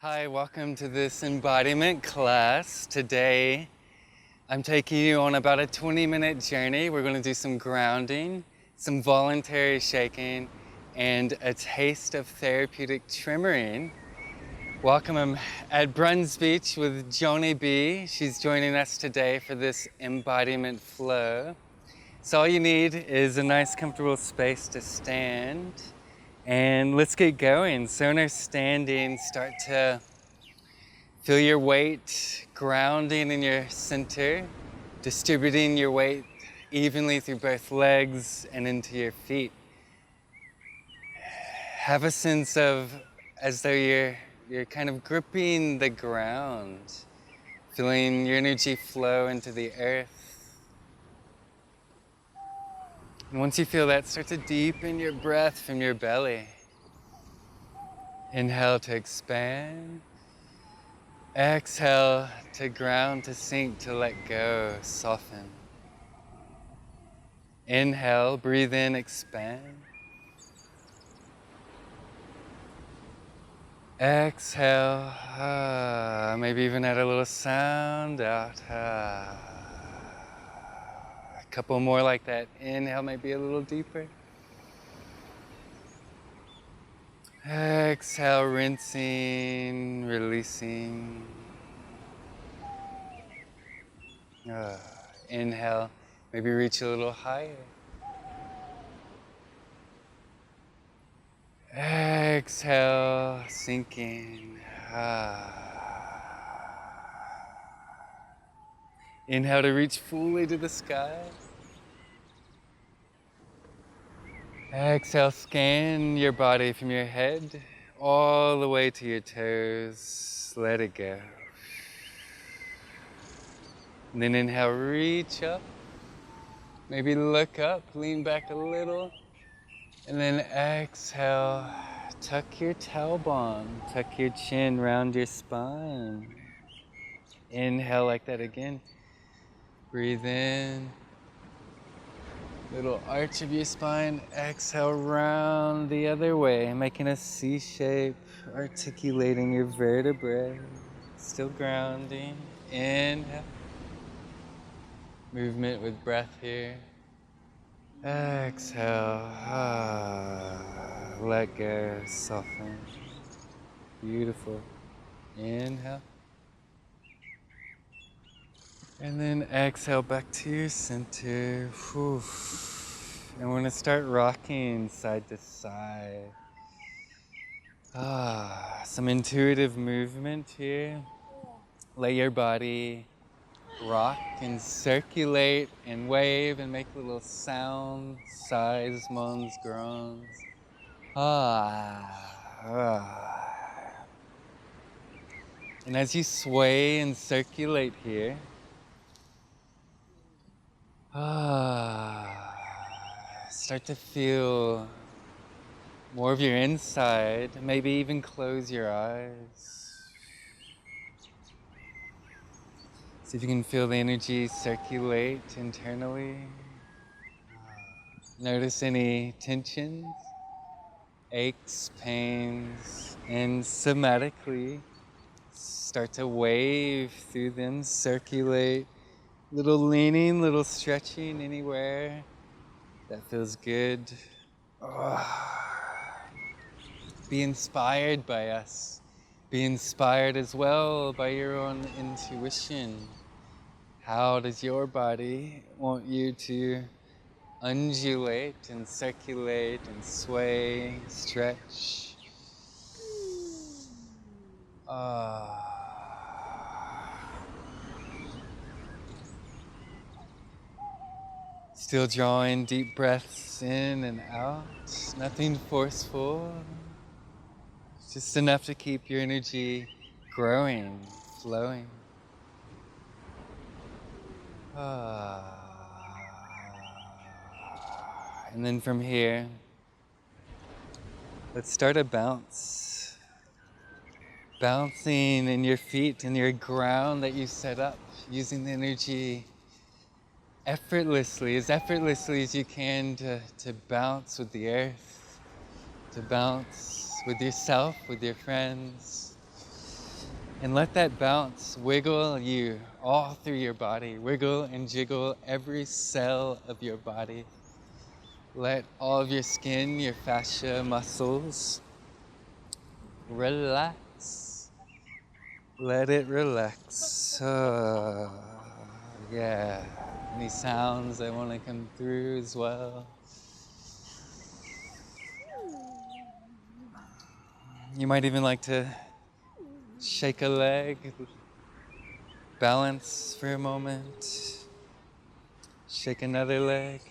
Hi, welcome to this embodiment class. Today, I'm taking you on about a 20-minute journey. We're going to do some grounding, some voluntary shaking, and a taste of therapeutic tremoring. Welcome, I'm at Bruns Beach with Joni B. She's joining us today for this embodiment flow. So all you need is a nice comfortable space to stand. And let's get going. So when you're standing, start to feel your weight grounding in your center, distributing your weight evenly through both legs and into your feet. Have a sense of as though you're kind of gripping the ground, feeling your energy flow into the earth. And once you feel that, start to deepen your breath from your belly. Inhale to expand. Exhale to ground, to sink, to let go, soften. Inhale, breathe in, expand. Exhale, maybe even add a little sound out. A couple more like that. Inhale, maybe a little deeper. Exhale, rinsing, releasing. Inhale, maybe reach a little higher. Exhale, sinking. Inhale to reach fully to the sky. Exhale, scan your body from your head all the way to your toes. Let it go. And then inhale, reach up. Maybe look up, lean back a little. And then exhale, tuck your tailbone, tuck your chin, round your spine. Inhale like that again. Breathe in. Little arch of your spine. Exhale, round the other way, making a C shape, articulating your vertebrae. Still grounding. Inhale. Movement with breath here. Exhale. Let go, soften. Beautiful. Inhale. And then exhale back to your center. Whew. And we're gonna start rocking side to side. Some intuitive movement here. Let your body rock and circulate and wave and make little sounds, sighs, moans, groans. And as you sway and circulate here, start to feel more of your inside. Maybe even close your eyes. See if you can feel the energy circulate internally. Notice any tensions, aches, pains, and somatically start to wave through them, circulate. Little leaning, little stretching anywhere that feels good. Be inspired by us. Be inspired as well by your own intuition. How does your body want you to undulate and circulate and sway, stretch? Still drawing deep breaths in and out. Nothing forceful. Just enough to keep your energy growing, flowing. And then from here, let's start a bounce. Bouncing in your feet and your ground that you set up, using the energy effortlessly as you can to bounce with the earth, to bounce with yourself, with your friends. And let that bounce wiggle you all through your body. Wiggle and jiggle every cell of your body. Let all of your skin, your fascia, muscles relax. Let it relax. Yeah. Any sounds that want to come through as well. You might even like to shake a leg, balance for a moment, shake another leg.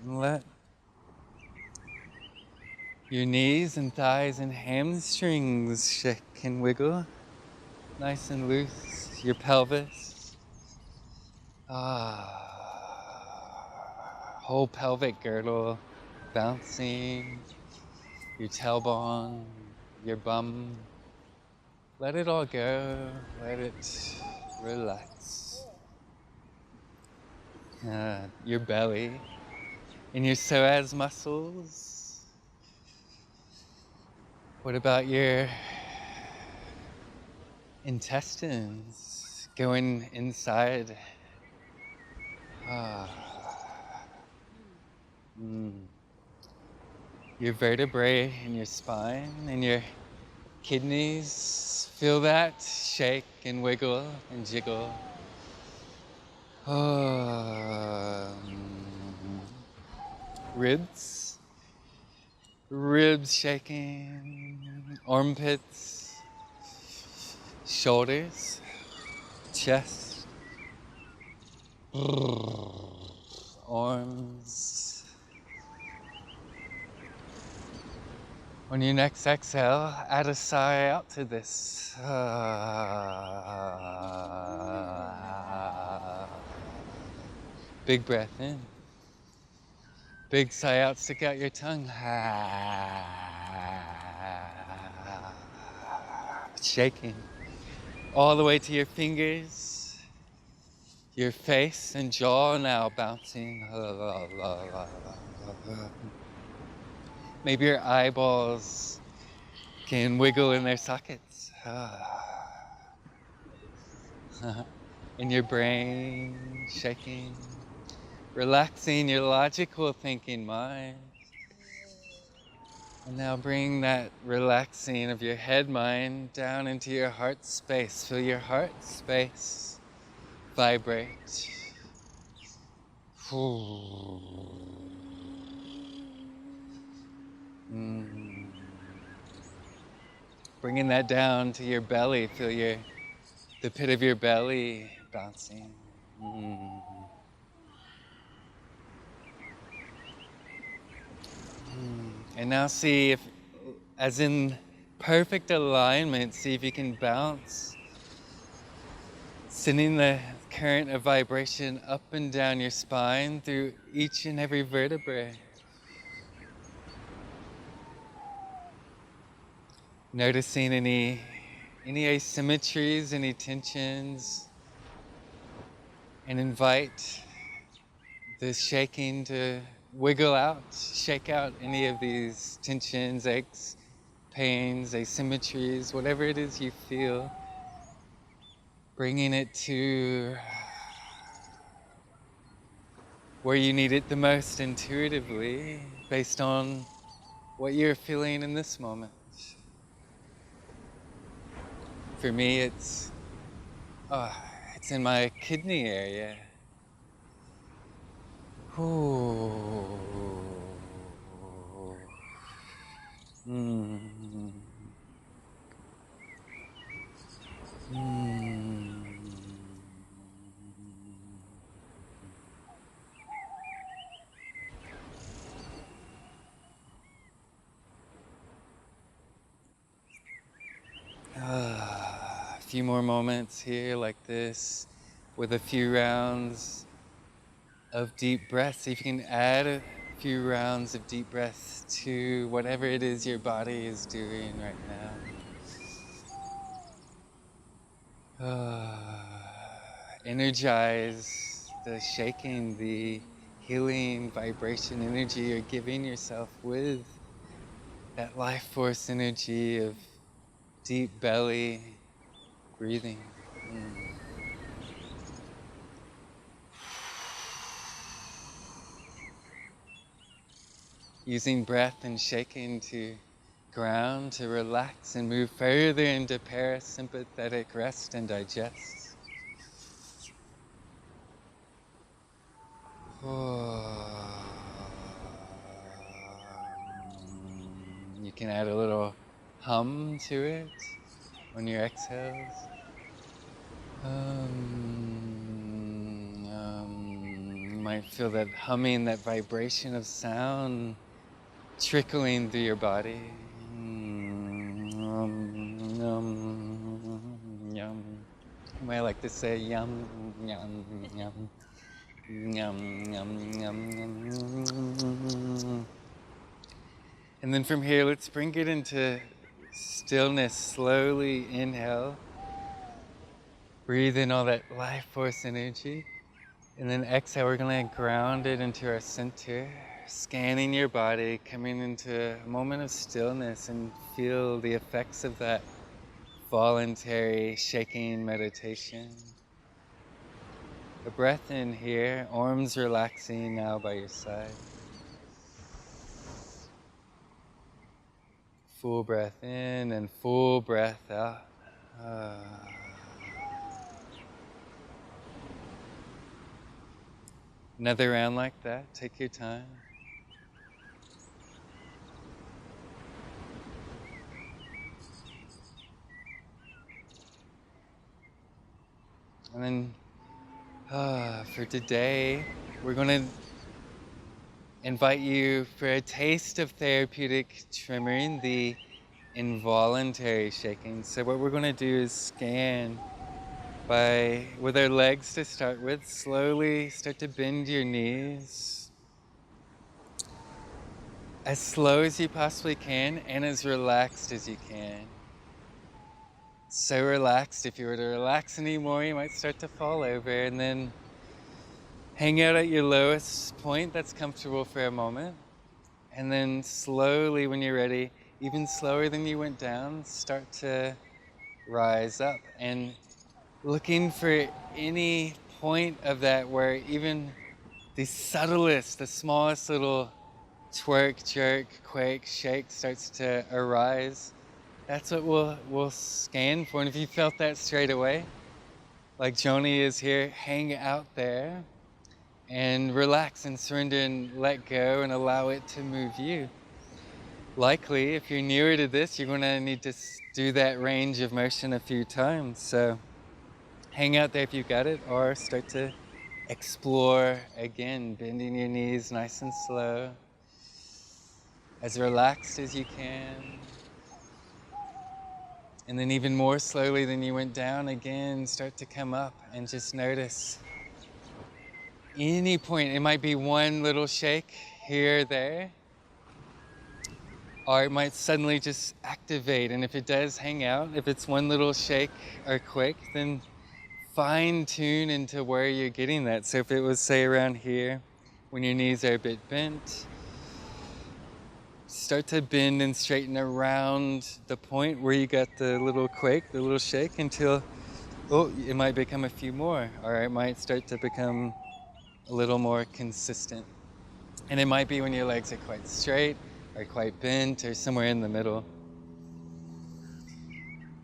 Let your knees and thighs and hamstrings shake and wiggle, nice and loose. Your pelvis. Whole pelvic girdle bouncing. Your tailbone, your bum. Let it all go. Let it relax. Your belly and your psoas muscles. What about your intestines going inside? Your vertebrae in your spine and your kidneys. Feel that shake and wiggle and jiggle. Ribs. Ribs shaking. Armpits. Shoulders. Chest. Arms. On your next exhale, add a sigh out to this. Big breath in. Big sigh out, stick out your tongue. Shaking all the way to your fingers, your face and jaw now bouncing. Maybe your eyeballs can wiggle in their sockets. In your brain, shaking, relaxing your logical thinking mind. And now bring that relaxing of your head mind down into your heart space. Feel your heart space vibrate. Bringing that down to your belly. Feel the pit of your belly bouncing. And now see if, as in perfect alignment, see if you can bounce, sending the current of vibration up and down your spine through each and every vertebrae. Noticing any asymmetries, any tensions, and invite the shaking to wiggle out, shake out any of these tensions, aches, pains, asymmetries, whatever it is you feel, bringing it to where you need it the most intuitively, based on what you're feeling in this moment. For me, it's in my kidney area. Ooh. A few more moments here like this with a few rounds of deep breath. See if you can add a few rounds of deep breath to whatever it is your body is doing right now. Energize the shaking, the healing vibration energy you're giving yourself with that life force energy of deep belly breathing. Using breath and shaking to ground, to relax and move further into parasympathetic rest and digest. You can add a little hum to it on your exhales. You might feel that humming, that vibration of sound trickling through your body. Yum. You might like to say yum, yum, yum, yum, yum, yum, yum. And then from here, let's bring it into stillness. Slowly inhale. Breathe in all that life force energy. And then exhale, we're going to ground it into our center. Scanning your body, coming into a moment of stillness and feel the effects of that voluntary shaking meditation. A breath in here, arms relaxing now by your side. Full breath in and full breath out. Another round like that, take your time. And then for today, we're going to invite you for a taste of therapeutic tremoring, the involuntary shaking. So what we're going to do is scan with our legs to start with. Slowly start to bend your knees as slow as you possibly can and as relaxed as you can. So relaxed, if you were to relax anymore, you might start to fall over, and then hang out at your lowest point that's comfortable for a moment. And then slowly, when you're ready, even slower than you went down, start to rise up. And looking for any point of that where even the subtlest, the smallest little twerk, jerk, quake, shake starts to arise. That's what we'll scan for. And if you felt that straight away, like Joni is here, hang out there and relax and surrender and let go and allow it to move you. Likely, if you're newer to this, you're going to need to do that range of motion a few times. So hang out there if you've got it, or start to explore again, bending your knees nice and slow, as relaxed as you can. And then even more slowly than you went down, again, start to come up and just notice any point. It might be one little shake here or there, or it might suddenly just activate. And if it does hang out, if it's one little shake or quick, then fine tune into where you're getting that. So if it was, say, around here, when your knees are a bit bent, start to bend and straighten around the point where you got the little quake, the little shake, until, it might become a few more, or it might start to become a little more consistent. And it might be when your legs are quite straight, or quite bent, or somewhere in the middle.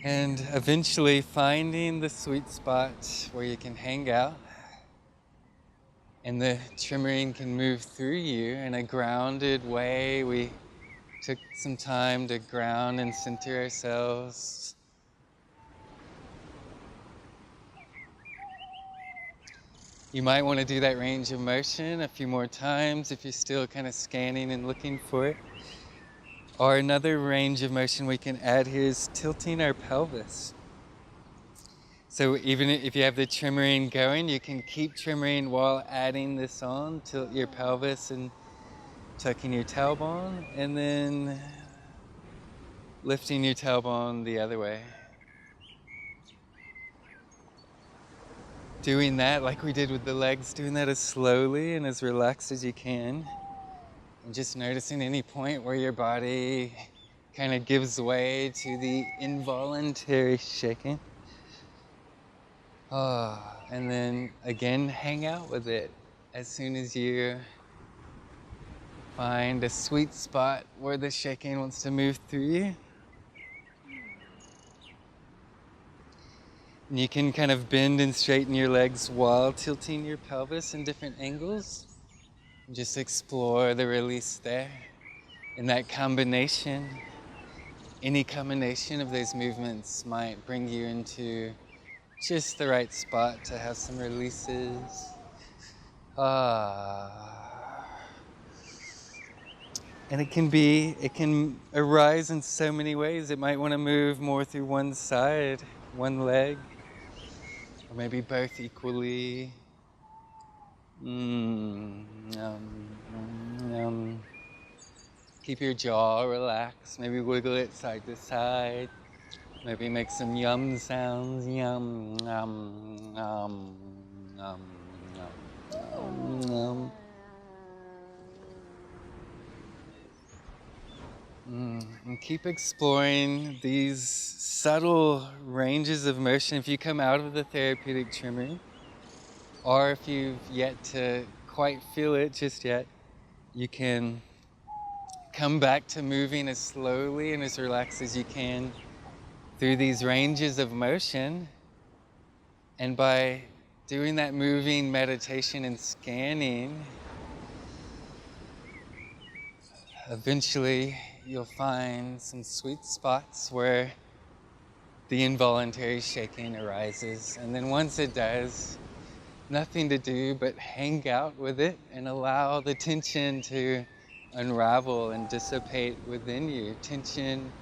And eventually finding the sweet spot where you can hang out, and the tremoring can move through you in a grounded way. We took some time to ground and center ourselves. You might want to do that range of motion a few more times if you're still kind of scanning and looking for it. Or another range of motion we can add here is tilting our pelvis. So even if you have the tremoring going, you can keep tremoring while adding this on. Tilt your pelvis and tucking your tailbone, and then lifting your tailbone the other way. Doing that like we did with the legs, doing that as slowly and as relaxed as you can. And just noticing any point where your body kind of gives way to the involuntary shaking. And then again, hang out with it as soon as you find a sweet spot where the shaking wants to move through you. And you can kind of bend and straighten your legs while tilting your pelvis in different angles. And just explore the release there. In that combination, any combination of those movements might bring you into just the right spot to have some releases. And it can arise in so many ways. It might want to move more through one side, one leg, or maybe both equally. Keep your jaw relaxed, maybe wiggle it side to side. Maybe make some yum sounds. Yum, yum, yum, yum, yum, yum. And keep exploring these subtle ranges of motion. If you come out of the therapeutic tremoring, or if you've yet to quite feel it just yet, you can come back to moving as slowly and as relaxed as you can through these ranges of motion. And by doing that moving meditation and scanning, eventually you'll find some sweet spots where the involuntary shaking arises. And then once it does, nothing to do but hang out with it and allow the tension to unravel and dissipate within you. Tension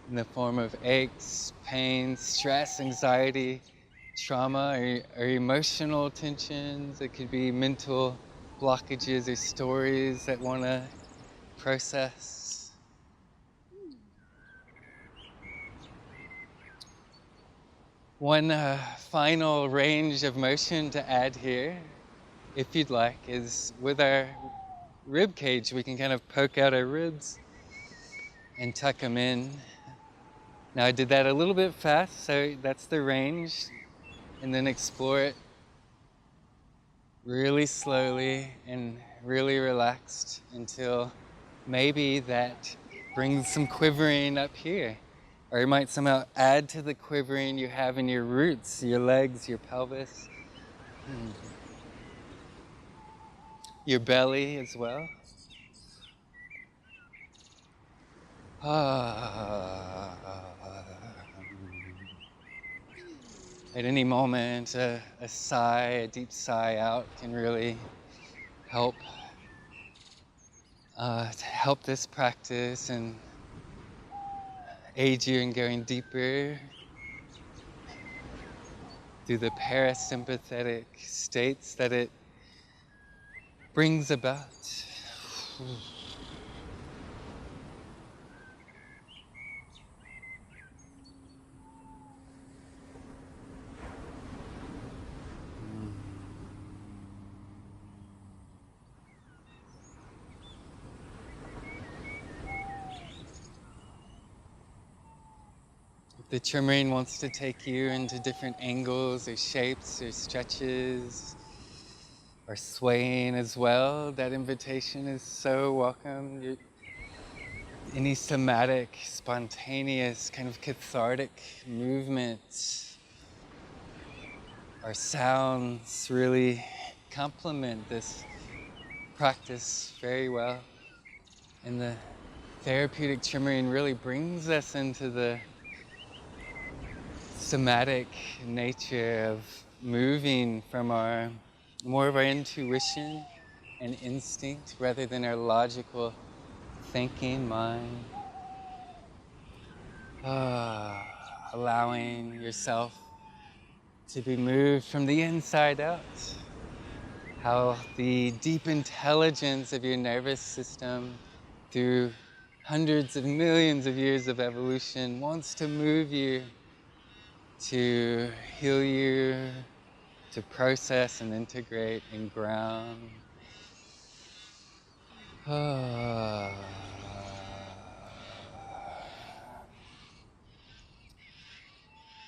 in the form of aches, pain, stress, anxiety, trauma, or emotional tensions. It could be mental blockages or stories that want to process. One final range of motion to add here, if you'd like, is with our rib cage. We can kind of poke out our ribs and tuck them in. Now I did that a little bit fast, so that's the range. And then explore it really slowly and really relaxed until maybe that brings some quivering up here. Or you might somehow add to the quivering you have in your roots, your legs, your pelvis, your belly as well. At any moment, a sigh, a deep sigh out can really help this practice and aid you in going deeper through the parasympathetic states that it brings about. The tremoring wants to take you into different angles or shapes or stretches or swaying as well. That invitation is so welcome. Any somatic, spontaneous, kind of cathartic movements or sounds really complement this practice very well. And the therapeutic tremoring really brings us into the somatic nature of moving from more of our intuition and instinct rather than our logical thinking mind. Allowing yourself to be moved from the inside out. How the deep intelligence of your nervous system through hundreds of millions of years of evolution wants to move you, to heal you, to process and integrate and ground.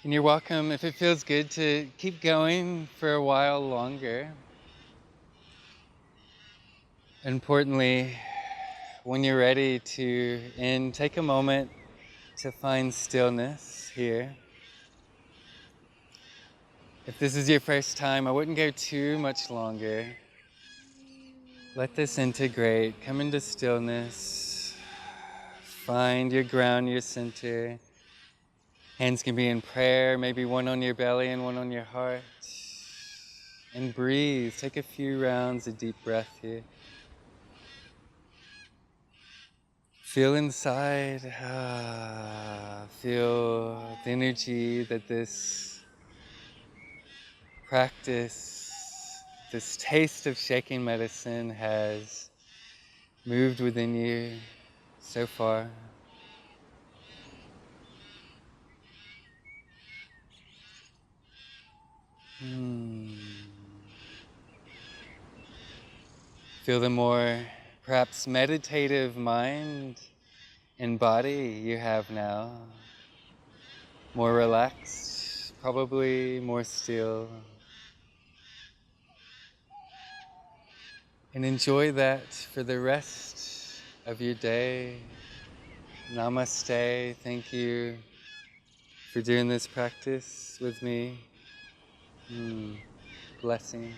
And you're welcome, if it feels good, to keep going for a while longer. Importantly, when you're ready to end, take a moment to find stillness here. If this is your first time, I wouldn't go too much longer. Let this integrate, come into stillness. Find your ground, your center. Hands can be in prayer, maybe one on your belly and one on your heart. And breathe, take a few rounds of deep breath here. Feel inside, feel the energy that this practice, this taste of shaking medicine has moved within you so far. Feel the more perhaps meditative mind and body you have now. More relaxed, probably more still. And enjoy that for the rest of your day. Namaste. Thank you for doing this practice with me. Blessings.